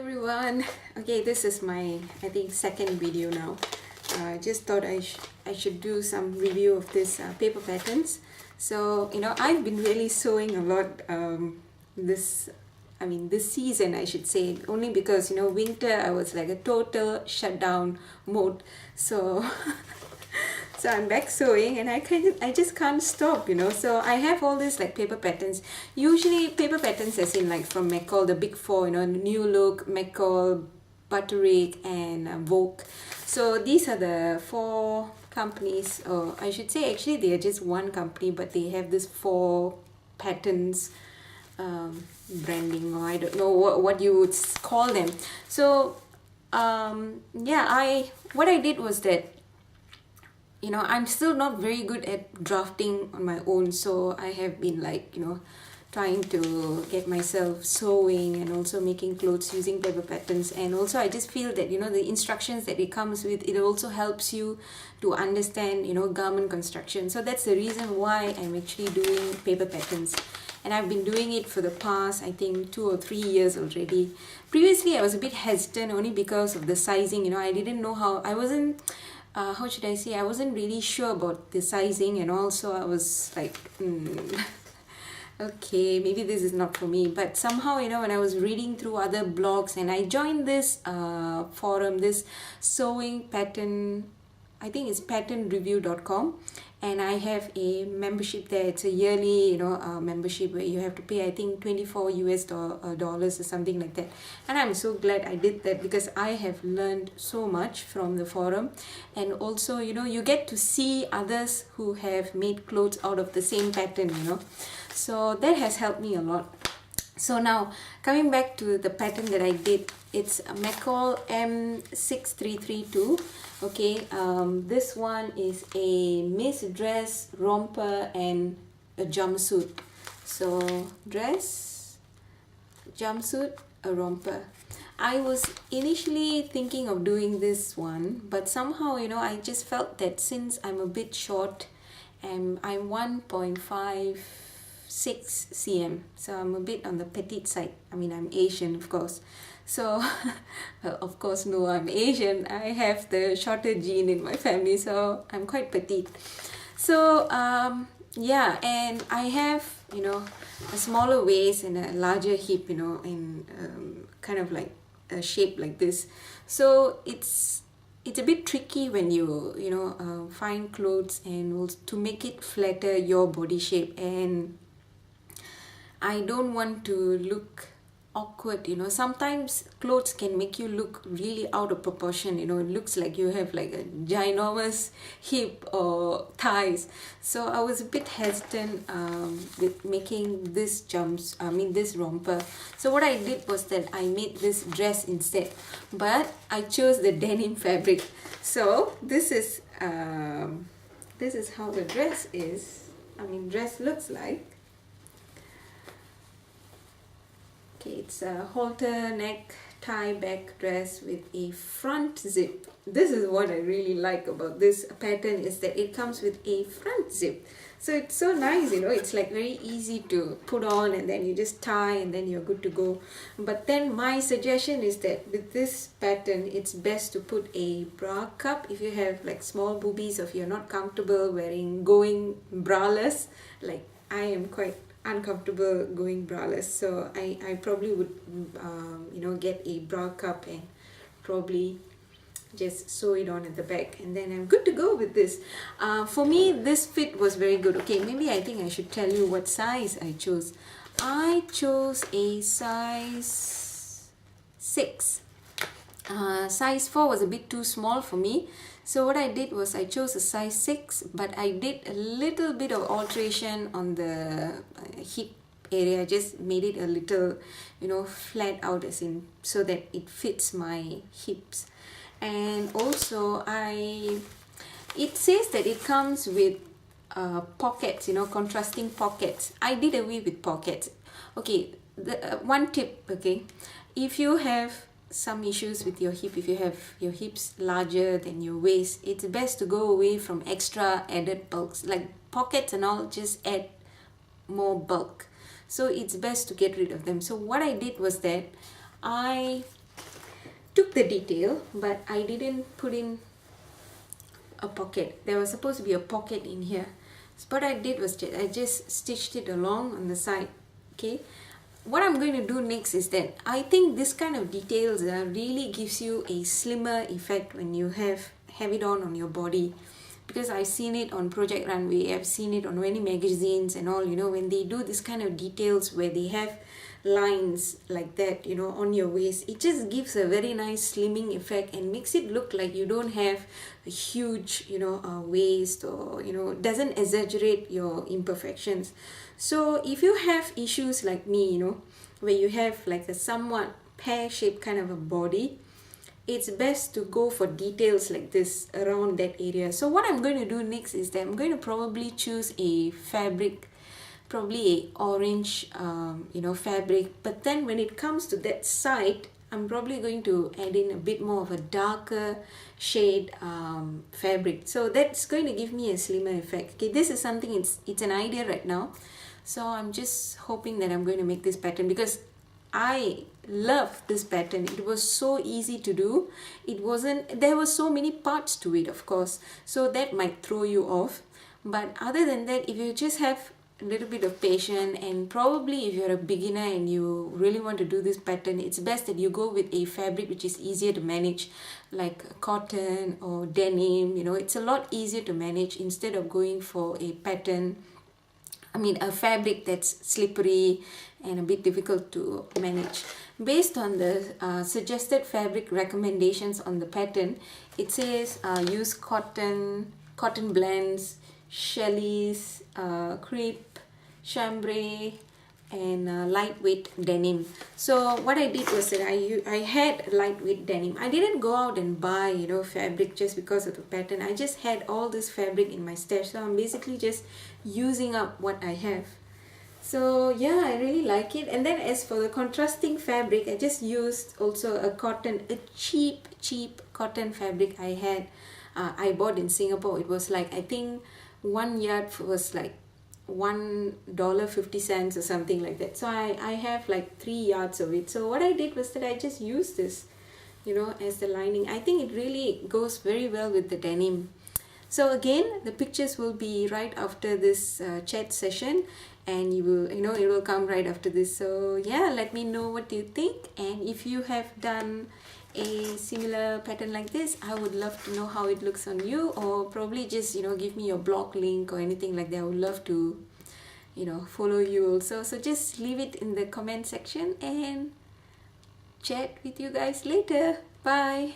everyone. Okay, this is my I think second video now. I just thought I should do some review of this paper patterns. So I've been really sewing a lot this season, I should say, only because winter I was like a total shutdown mode. So so I'm back sewing and I just can't stop, so I have all these like paper patterns, usually paper patterns as in like from Mccall, the big four, New Look, Mccall, Butterick and Vogue. So these are the four companies, or I should say actually they are just one company, but they have this four patterns branding, or I don't know what you would call them. So what I did was that I'm still not very good at drafting on my own, so I have been like trying to get myself sewing and also making clothes using paper patterns. And also I just feel that the instructions that it comes with, it also helps you to understand garment construction. So that's the reason why I'm actually doing paper patterns, and I've been doing it for the past I think 2 or 3 years already. Previously I was a bit hesitant only because of the sizing. I didn't know how I wasn't really sure about the sizing, and also I was like okay, maybe this is not for me. But somehow when I was reading through other blogs and I joined this forum, this sewing pattern, I think it's patternreview.com, and I have a membership there. It's a yearly membership where you have to pay I think $24 or something like that. And I'm so glad I did that, because I have learned so much from the forum. And also you get to see others who have made clothes out of the same pattern, so that has helped me a lot. So now coming back to the pattern that I did, it's a Mccall M6332. Okay, this one is a Miss dress, romper and a jumpsuit. So dress, jumpsuit, a romper. I was initially thinking of doing this one, but somehow I just felt that since I'm a bit short and I'm 1.56 cm, so I'm a bit on the petite side. I mean, I'm Asian, of course. So well, of course no, I'm Asian. I have the shorter gene in my family, so I'm quite petite. So yeah, and I have a smaller waist and a larger hip, in kind of like a shape like this. So it's a bit tricky when you find clothes and to make it flatter your body shape. And I don't want to look awkward. Sometimes clothes can make you look really out of proportion. It looks like you have like a ginormous hip or thighs. So I was a bit hesitant with making this this romper. So what I did was that I made this dress instead, but I chose the denim fabric. So this is how the dress is. Dress looks like. Okay, it's a halter neck tie back dress with a front zip. This is what I really like about this pattern, is that it comes with a front zip. So it's so nice, it's like very easy to put on, and then you just tie and then you're good to go. But then my suggestion is that with this pattern, it's best to put a bra cup if you have like small boobies, or if you're not comfortable going braless. Like I am quite uncomfortable going braless, so I probably would get a bra cup and probably just sew it on at the back, and then I'm good to go with this. For me, this fit was very good. Okay, maybe I think I should tell you what size I chose. I chose a size 6. Size 4 was a bit too small for me. So what I did was I chose a size 6, but I did a little bit of alteration on the hip area. I just made it a little, flat out, as in so that it fits my hips. And also it says that it comes with pockets, contrasting pockets. I did away with pockets. Okay, the one tip, okay, if you have some issues with your hip, if you have your hips larger than your waist, it's best to go away from extra added bulks like pockets and all. Just add more bulk, so it's best to get rid of them. So what I did was that I took the detail, but I didn't put in a pocket. There was supposed to be a pocket in here. So what I did was I just stitched it along on the side. Okay, what I'm going to do next is that I think this kind of details really gives you a slimmer effect when you have it on your body, because I've seen it on Project Runway, I've seen it on many magazines and all, you know, when they do this kind of details where they have lines like that, you know, on your waist, it just gives a very nice slimming effect and makes it look like you don't have a huge, you know, waist, or, you know, doesn't exaggerate your imperfections. So if you have issues like me, you know, where you have like a somewhat pear-shaped kind of a body, it's best to go for details like this around that area. So what I'm going to do next is that I'm going to probably choose a fabric, probably a orange you know, fabric, but then when it comes to that side, I'm probably going to add in a bit more of a darker shade fabric, so that's going to give me a slimmer effect. Okay, this is something, it's an idea right now, so I'm just hoping that I'm going to make this pattern, because I love this pattern. It was so easy to do. There were so many parts to it, of course, so that might throw you off. But other than that, if you just have a little bit of patience, and probably if you're a beginner and you really want to do this pattern, it's best that you go with a fabric which is easier to manage, like cotton or denim. You know, it's a lot easier to manage instead of going for a pattern, a fabric that's slippery and a bit difficult to manage. Based on the suggested fabric recommendations on the pattern, it says use cotton blends, chelisse, crepe, chambray, and lightweight denim. So what I did was that I had lightweight denim. I didn't go out and buy, you know, fabric just because of the pattern. I just had all this fabric in my stash, so I'm basically just using up what I have. So yeah, I really like it. And then as for the contrasting fabric, I just used also a cheap cotton fabric I had. I bought in Singapore. It was like, I think 1 yard was like $1.50 or something like that. So I have like 3 yards of it. So what I did was that I just used this, you know, as the lining. I think it really goes very well with the denim. So again, the pictures will be right after this chat session, and it will come right after this. So yeah, let me know what you think, and if you have done a similar pattern like this, I would love to know how it looks on you, or probably just, you know, give me your blog link or anything like that. I would love to, you know, follow you also. So just leave it in the comment section and chat with you guys later. Bye.